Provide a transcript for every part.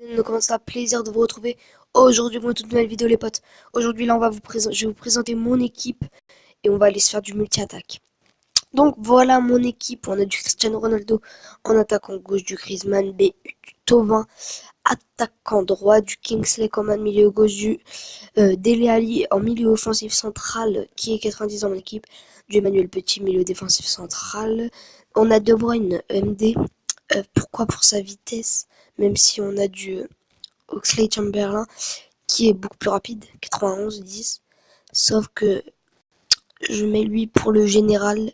Donc comment ça, plaisir de vous retrouver aujourd'hui pour une toute nouvelle vidéo les potes. Aujourd'hui là je vais vous présenter mon équipe et on va aller se faire du multi-attaque. Donc voilà mon équipe, on a du Cristiano Ronaldo en attaquant gauche, du Griezmann, du Thauvin, attaquant droit, du Kingsley Coman milieu gauche, du Dele Alli en milieu offensif central qui est 90 dans mon équipe, du Emmanuel Petit milieu défensif central. On a De Bruyne MD, pourquoi pour sa vitesse, même si on a du Oxlade-Chamberlain qui est beaucoup plus rapide, 91-10. Sauf que je mets lui pour le général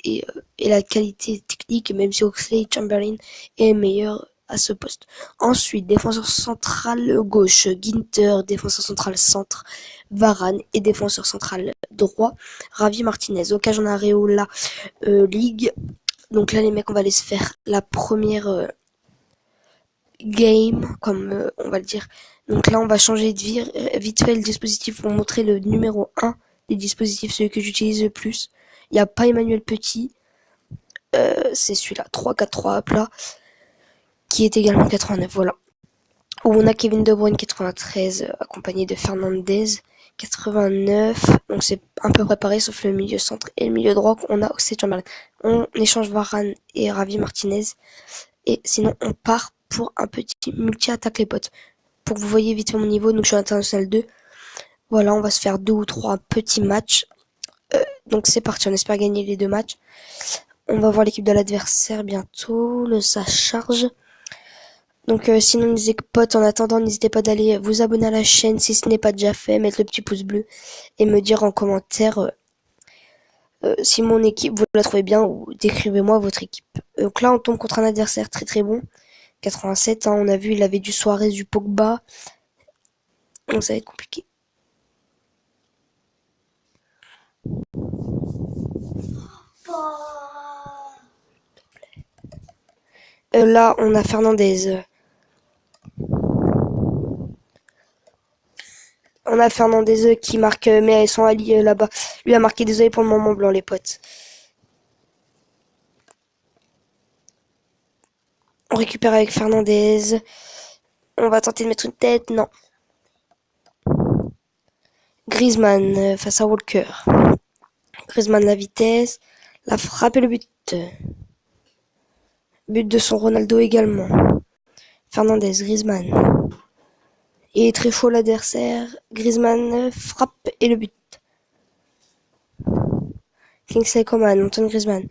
et la qualité technique, même si Oxlade-Chamberlain est meilleur à ce poste. Ensuite, défenseur central gauche, Ginter, défenseur central centre, Varane et défenseur central droit, Ravi Martinez. Occasion Areola Ligue. Donc là, les mecs, on va aller se faire la première game, comme on va le dire. Donc là, on va changer de vite fait le dispositif pour montrer le numéro 1 des dispositifs, celui que j'utilise le plus. Il n'y a pas Emmanuel Petit, c'est celui-là, 3-4-3 à plat, qui est également 89, voilà. Où on a Kevin De Bruyne 93, accompagné de Fernandez 89, donc c'est un peu préparé sauf le milieu centre et le milieu droit, on a Oxlade-Chamberlain. On échange Varane et Ravi Martinez, et sinon on part pour un petit multi-attaque les potes. Pour que vous voyez vite mon niveau, donc je suis international 2. Voilà, on va se faire 2 ou 3 petits matchs. Donc c'est parti, on espère gagner les 2 matchs. On va voir l'équipe de l'adversaire bientôt, ça charge. Donc sinon les potes, en attendant, n'hésitez pas d'aller vous abonner à la chaîne si ce n'est pas déjà fait, mettre le petit pouce bleu et me dire en commentaire si mon équipe, vous la trouvez bien ou décrivez-moi votre équipe. Donc là, on tombe contre un adversaire très très bon. 87, hein, on a vu, il avait du Suarez, du Pogba. Donc ça va être compliqué. Là, on a Fernandez. On a Fernandez qui marque, mais son allié là-bas. Lui a marqué, désolé pour le moment blanc, les potes. On récupère avec Fernandez. On va tenter de mettre une tête, non. Griezmann face à Walker. Griezmann la vitesse, la frappe et le but. But de son Ronaldo également. Fernandez, Griezmann. Il est très chaud l'adversaire. Griezmann frappe et le but. Kingsley Coman, Antoine Griezmann.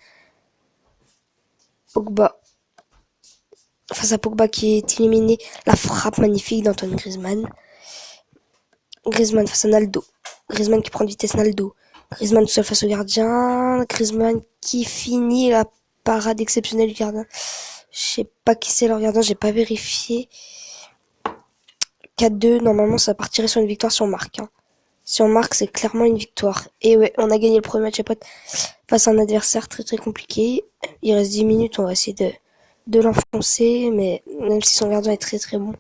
Pogba. Face à Pogba qui est éliminé. La frappe magnifique d'Antoine Griezmann. Griezmann face à Naldo. Griezmann qui prend de vitesse Naldo. Griezmann tout seul face au gardien. Griezmann qui finit la parade exceptionnelle du gardien. Je sais pas qui c'est leur gardien, j'ai pas vérifié. 4-2, normalement ça partirait sur une victoire si on marque. Hein. Si on marque, c'est clairement une victoire. Et ouais, on a gagné le premier match, les potes, face à un adversaire très très compliqué. Il reste 10 minutes, on va essayer de l'enfoncer, mais même si son gardien est très très bon.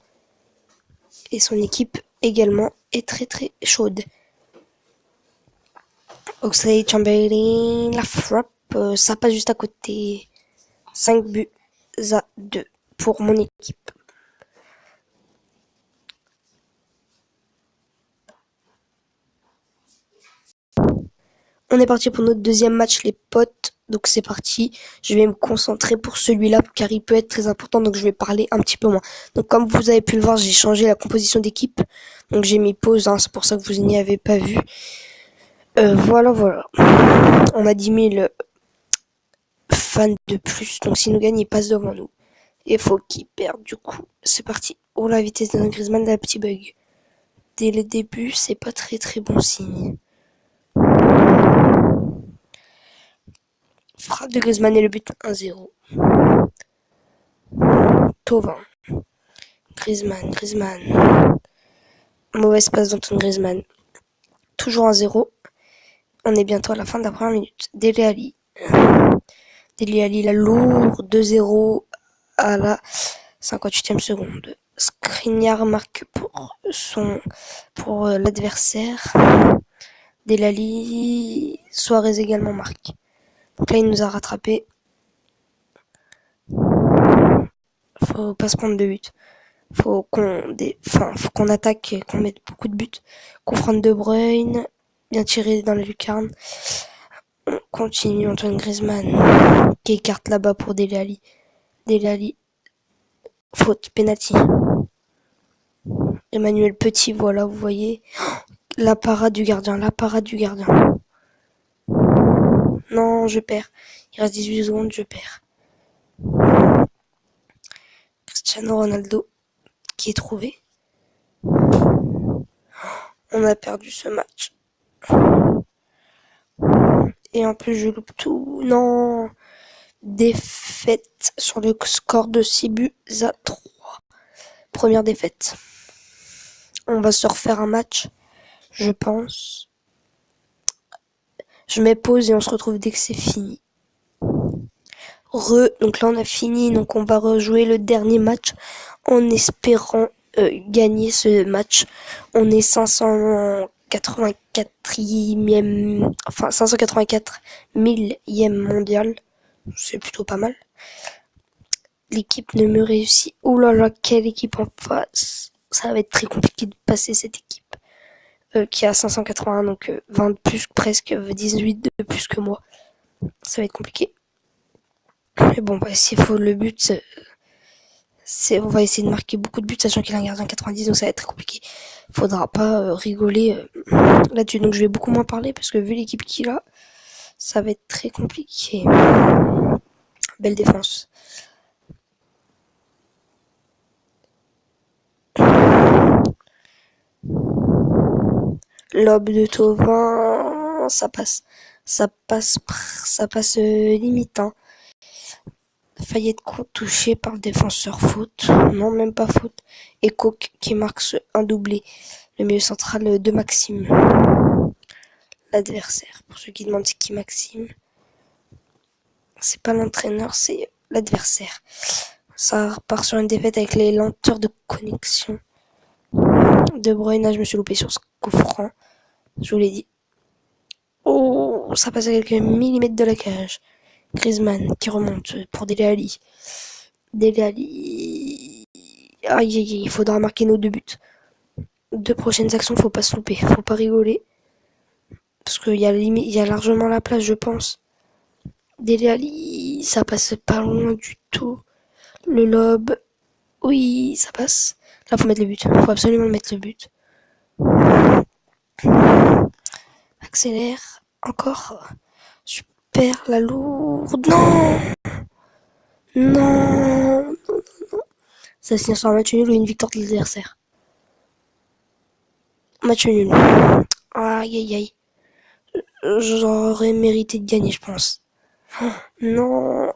Et son équipe également est très très chaude. Oxlade-Chamberlain, la frappe, ça passe juste à côté. 5 buts à 2 pour mon équipe. On est parti pour notre deuxième match les potes, donc c'est parti. Je vais me concentrer pour celui-là car il peut être très important, donc je vais parler un petit peu moins. Donc comme vous avez pu le voir, j'ai changé la composition d'équipe, donc j'ai mis pause, hein, c'est pour ça que vous n'y avez pas vu. Voilà. On a 10 000 fans de plus, donc s'il nous gagne, il passe devant nous. Et faut qu'il perde du coup. C'est parti. Oh la vitesse de Griezmann, d'un petit bug. Dès le début, c'est pas très très bon signe. Frappe de Griezmann et le but 1-0. Thauvin. Griezmann. Mauvaise passe d'Antoine Griezmann. Toujours 1-0. On est bientôt à la fin de la première minute. Dele Alli, la lourde 2-0 à la 58e seconde. Skriniar marque pour l'adversaire. Dele Alli, Suarez également marque. Donc là, il nous a rattrapé. Faut pas se prendre de but. Faut qu'on attaque et qu'on mette beaucoup de buts. Confronte De Bruyne, bien tiré dans la lucarne. On continue, Antoine Griezmann qui écarte là-bas pour Dele Alli. Dele Alli, faute, penalty. Emmanuel Petit, voilà, vous voyez. La parade du gardien, la parade du gardien. Non, je perds. Il reste 18 secondes, je perds. Cristiano Ronaldo qui est trouvé. On a perdu ce match. Et en plus, je loupe tout. Non. Défaite sur le score de 6 buts à 3. Première défaite. On va se refaire un match, je pense. Je mets pause et on se retrouve dès que c'est fini. Donc là on a fini, donc on va rejouer le dernier match en espérant gagner ce match. On est 584e, enfin 584 millième mondial. C'est plutôt pas mal. L'équipe ne me réussit. Ouh là là, quelle équipe en face. Ça va être très compliqué de passer cette équipe. Qui a 581, donc 20 de plus, presque 18 de plus que moi. Ça va être compliqué. Mais bon, bah, s'il faut le but, on va essayer de marquer beaucoup de buts, sachant qu'il a un gardien 90, donc ça va être très compliqué. Faudra pas rigoler là-dessus. Donc je vais beaucoup moins parler, parce que vu l'équipe qu'il a, ça va être très compliqué. Belle défense. Lobe de Thauvin, ça passe limite. Hein. Fayet touché par le défenseur, faute. Non, même pas faute. Et Coq qui marque un doublé. Le milieu central de Maxime. L'adversaire. Pour ceux qui demandent c'est qui Maxime. C'est pas l'entraîneur, c'est l'adversaire. Ça repart sur une défaite avec les lenteurs de connexion. De Bruyne, je me suis loupé sur ce coup franc. Je vous l'ai dit. Oh, ça passe à quelques millimètres de la cage. Griezmann qui remonte pour Dele Alli. Dele Alli. Aïe aïe aïe, il faudra marquer nos 2 buts. 2 prochaines actions, faut pas se louper, faut pas rigoler. Parce qu'il y a largement la place, je pense. Dele Alli, ça passe pas loin du tout. Le lobe, oui, ça passe. Là, faut mettre le but. Faut absolument mettre le but. Accélère. Encore. Super, la lourde. Non. Non. Ça se tient sur un match nul ou une victoire de l'adversaire. Match nul. Aïe aïe aïe. J'aurais mérité de gagner, je pense. Non.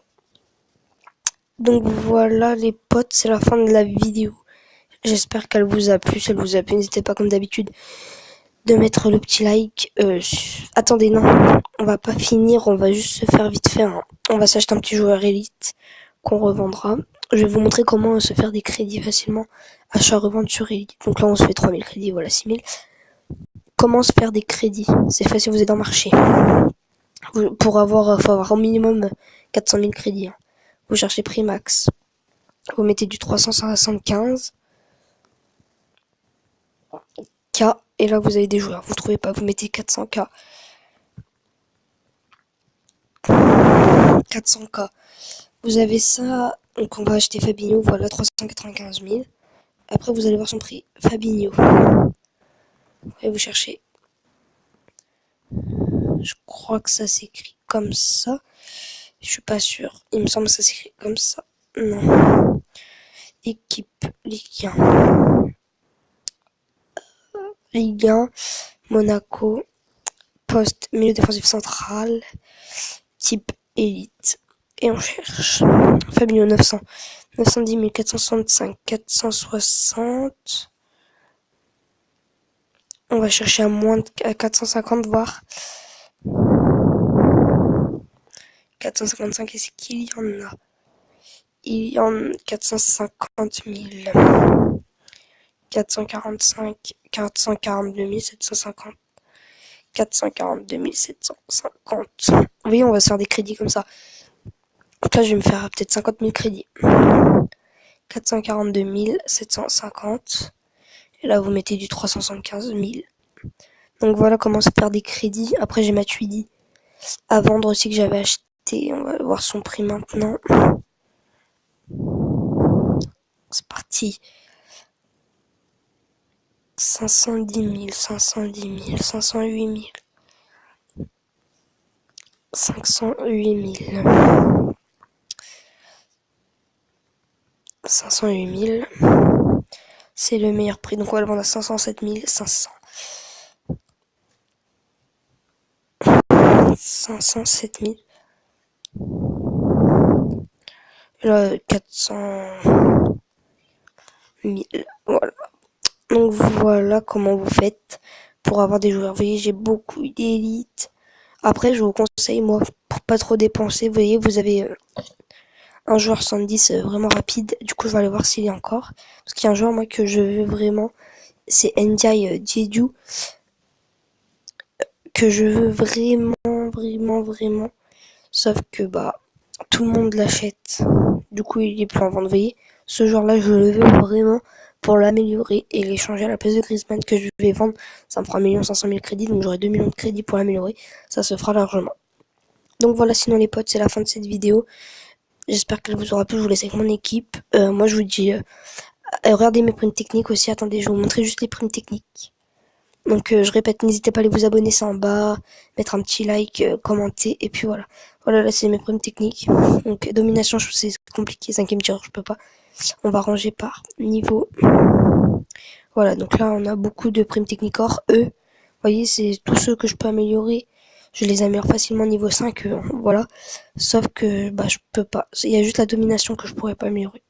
Donc voilà les potes, c'est la fin de la vidéo. J'espère qu'elle vous a plu. Si elle vous a plu, n'hésitez pas comme d'habitude de mettre le petit like. Attendez, non, on va pas finir, on va juste se faire vite fait. On va s'acheter un petit joueur élite qu'on revendra. Je vais vous montrer comment se faire des crédits facilement. Achat-revente sur Elite. Donc là, on se fait 3000 crédits, voilà 6000. Comment se faire des crédits? C'est facile, vous êtes dans le marché. Faut avoir au minimum 400 000 crédits. Hein. Vous cherchez prix max. Vous mettez du 375 K. Et là, vous avez des joueurs. Vous trouvez pas, vous mettez 400K. 400K. Vous avez ça. Donc on va acheter Fabinho. Voilà, 395 000. Après, vous allez voir son prix. Fabinho. Et vous cherchez. Je crois que ça s'écrit comme ça. Je suis pas sûr. Il me semble que ça s'écrit comme ça. Non. Équipe Ligue 1. Ligue 1. Monaco. Poste milieu défensif central. Type élite. Et on cherche. Fabinho 900. 910 465. 460. On va chercher à 450 voire. 455, est-ce qu'il y en a? Il y en a 450 000. 445, 442 750. 442 750. Oui, on va se faire des crédits comme ça. Donc là, je vais me faire peut-être 50 000 crédits. 442 750. Et là, vous mettez du 375 000. Donc voilà comment se faire des crédits. Après, j'ai ma Tweedy à vendre aussi que j'avais acheté. On va voir son prix maintenant. C'est parti. 510 000, 510 000, 508 000. 508 000. 508 000. C'est le meilleur prix. Donc on va le vendre à 507 500. 507 000. Et là, 400 000. Voilà. Donc voilà comment vous faites pour avoir des joueurs. Vous voyez, j'ai beaucoup d'élite. Après, je vous conseille, moi, pour pas trop dépenser, vous voyez, vous avez un joueur 110 vraiment rapide. Du coup, je vais aller voir s'il y a encore. Parce qu'il y a un joueur, moi, que je veux vraiment. C'est Ndiaye Diédhiou. Que je veux vraiment. Sauf que, tout le monde l'achète. Du coup, il est plus en vente. Vous voyez, ce joueur-là, je le veux vraiment pour l'améliorer et l'échanger à la place de Griezmann que je vais vendre. Ça me fera 1 500 000 crédits, donc j'aurai 2 millions de crédits pour l'améliorer. Ça se fera largement. Donc voilà, sinon les potes, c'est la fin de cette vidéo. J'espère qu'elle vous aura plu. Je vous laisse avec mon équipe. Moi, je vous dis, regardez mes primes techniques aussi. Attendez, je vais vous montrer juste les primes techniques. Donc je répète, n'hésitez pas à aller vous abonner, c'est en bas, mettre un petit like, commenter, et puis voilà. Voilà, là c'est mes primes techniques. Donc domination, je trouve c'est compliqué, 5ème tireur, je peux pas. On va ranger par niveau. Voilà, donc là on a beaucoup de primes techniques or eux. Vous voyez, c'est tous ceux que je peux améliorer. Je les améliore facilement niveau 5, voilà. Sauf que je peux pas. Il y a juste la domination que je pourrais pas améliorer.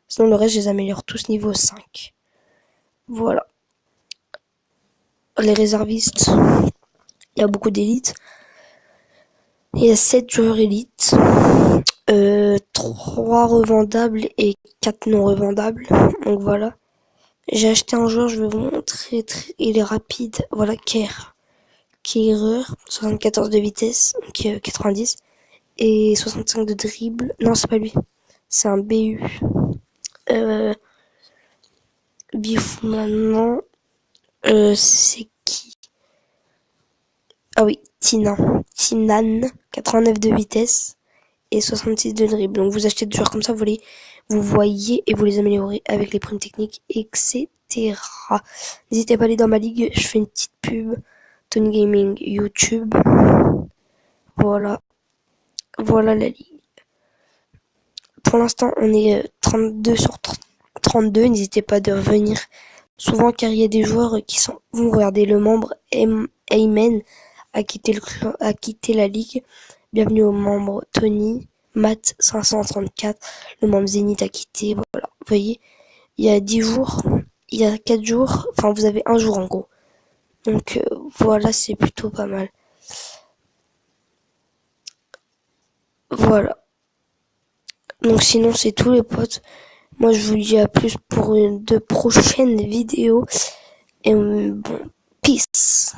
Sinon le reste, je les améliore tous niveau 5. Voilà. Les réservistes, il y a beaucoup d'élites. Il y a 7 joueurs élites, 3 revendables et 4 non revendables. Donc voilà. J'ai acheté un joueur, je vais vous montrer. Il est rapide. Voilà, Kehrer, 74 de vitesse, donc 90. Et 65 de dribble. Non, c'est pas lui. C'est un BU. Bifou maintenant. C'est qui? Ah oui, Tinan, 89 de vitesse et 66 de dribble. Donc vous achetez des joueurs comme ça, vous voyez et vous les améliorez avec les primes techniques, etc. N'hésitez pas à aller dans ma ligue, je fais une petite pub. Tony Gaming YouTube. Voilà. Voilà la ligue. Pour l'instant, on est 32 sur 32. N'hésitez pas de revenir souvent car il y a des joueurs qui sont... Vous regardez le membre Ayman a quitté la ligue. Bienvenue aux membres Tony, Matt 534, le membre Zénith a quitté. Voilà, vous voyez, il y a 10 jours, il y a 4 jours, enfin vous avez un jour en gros. Donc voilà, c'est plutôt pas mal. Voilà. Donc sinon c'est tout les potes. Moi je vous dis à plus pour de prochaines vidéos. Et bon, peace.